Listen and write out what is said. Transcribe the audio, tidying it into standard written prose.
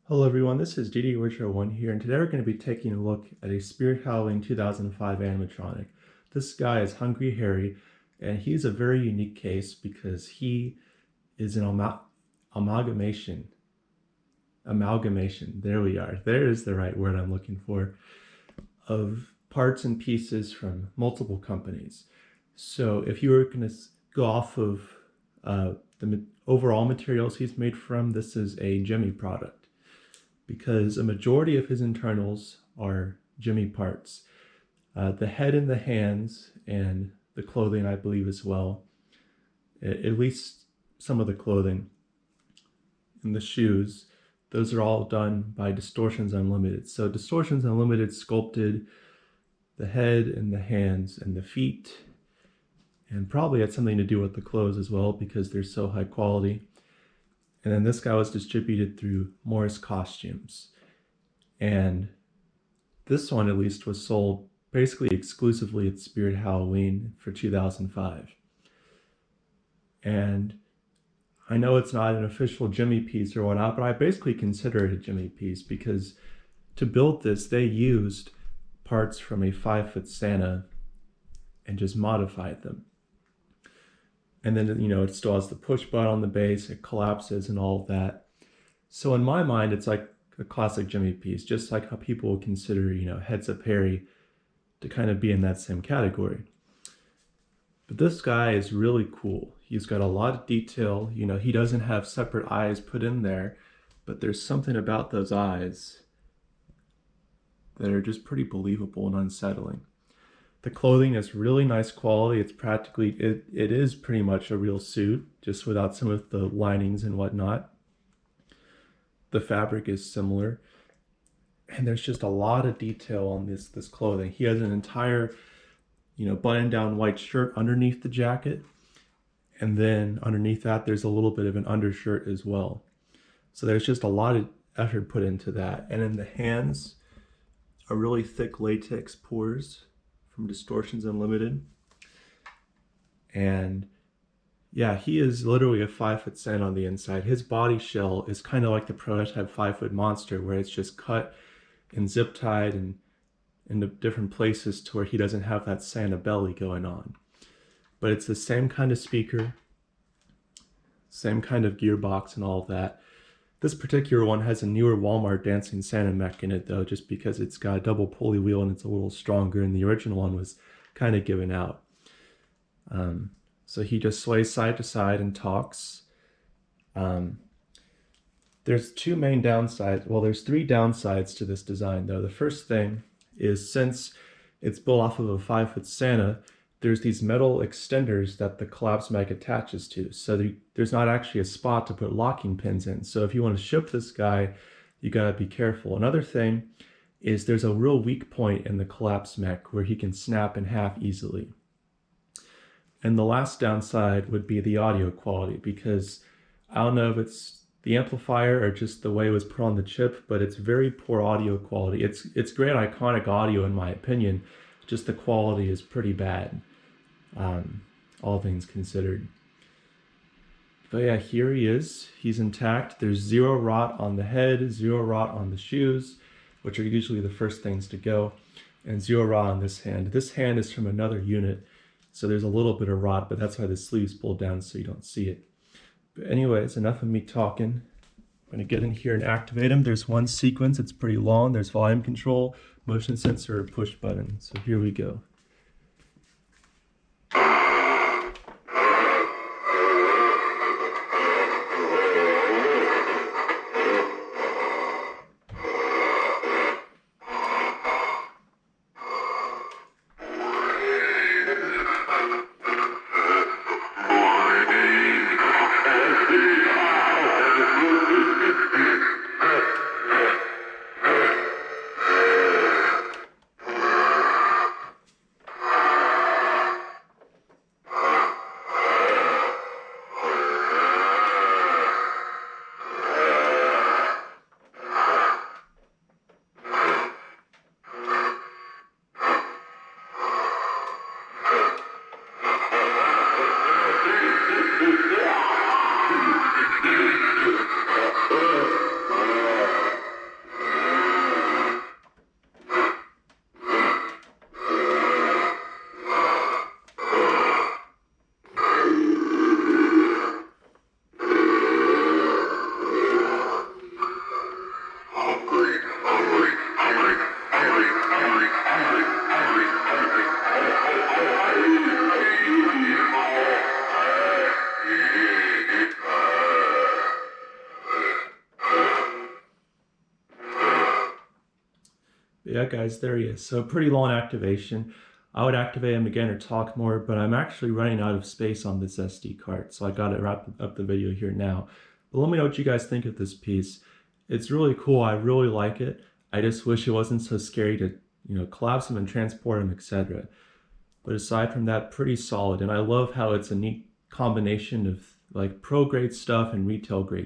Hello everyone, this is DD1 here, and today we're going to be taking a look at a Spirit Halloween 2005 animatronic. This guy is Hungry Harry, and he's a very unique case because he is an amalgamation. There we are. There is the right word I'm looking for, of parts and pieces from multiple companies. So if you were going to go off of the overall materials he's made from, this is a Jimmy product, because a majority of his internals are Jimmy parts. The head and the hands and the clothing, I believe, as well. At least some of the clothing and the shoes, those are all done by Distortions Unlimited. So Distortions Unlimited sculpted the head and the hands and the feet, and probably had something to do with the clothes as well because they're so high quality. And then this guy was distributed through Morris Costumes. And this one, at least, was sold basically exclusively at Spirit Halloween for 2005. And I know it's not an official Jimmy piece or whatnot, but I basically consider it a Jimmy piece because to build this, they used parts from a 5-foot Santa and just modified them. And then, it still has the push button on the base, it collapses and all of that. So in my mind, it's like a classic Jimmy piece, just like how people would consider, Heads Up Harry to kind of be in that same category. But this guy is really cool. He's got a lot of detail. He doesn't have separate eyes put in there, but there's something about those eyes that are just pretty believable and unsettling. The clothing is really nice quality. It's practically, it is pretty much a real suit, just without some of the linings and whatnot. The fabric is similar. And there's just a lot of detail on this clothing. He has an entire, button-down white shirt underneath the jacket. And then underneath that, there's a little bit of an undershirt as well. So there's just a lot of effort put into that. And in the hands, a really thick latex pores from Distortions Unlimited. And yeah, he is literally a 5-foot Santa on the inside. His body shell is kind of like the prototype 5-foot monster, where it's just cut and zip tied and into different places to where he doesn't have that Santa belly going on. But it's the same kind of speaker, same kind of gearbox and all of that. This particular one has a newer Walmart Dancing Santa mech in it, though, just because it's got a double pulley wheel and it's a little stronger, and the original one was kind of given out. So he just sways side to side and talks. There's two main downsides. Well, there's three downsides to this design, though. The first thing is, since it's built off of a 5-foot Santa, there's these metal extenders that the collapse mag attaches to. So there's not actually a spot to put locking pins in. So if you want to ship this guy, you gotta be careful. Another thing is there's a real weak point in the collapse mech where he can snap in half easily. And the last downside would be the audio quality, because I don't know if it's the amplifier or just the way it was put on the chip, but it's very poor audio quality. It's great iconic audio in my opinion, just the quality is pretty bad. All things considered. But yeah, here he is. He's intact. There's zero rot on the head, zero rot on the shoes, which are usually the first things to go, and zero rot on this hand. This hand is from another unit, so there's a little bit of rot, but that's why the sleeve's pulled down so you don't see it. But anyways, enough of me talking. I'm gonna get in here and activate him. There's one sequence, it's pretty long. There's volume control, motion sensor, push button. So here we go. Yeah, guys, there he is. So pretty long activation. I would activate him again or talk more, but I'm actually running out of space on this SD card, so I gotta wrap up the video here now. But let me know what you guys think of this piece. It's really cool. I really like it. I just wish it wasn't so scary to, collapse him and transport him, etc. But aside from that, pretty solid. And I love how it's a neat combination of like pro grade stuff and retail grade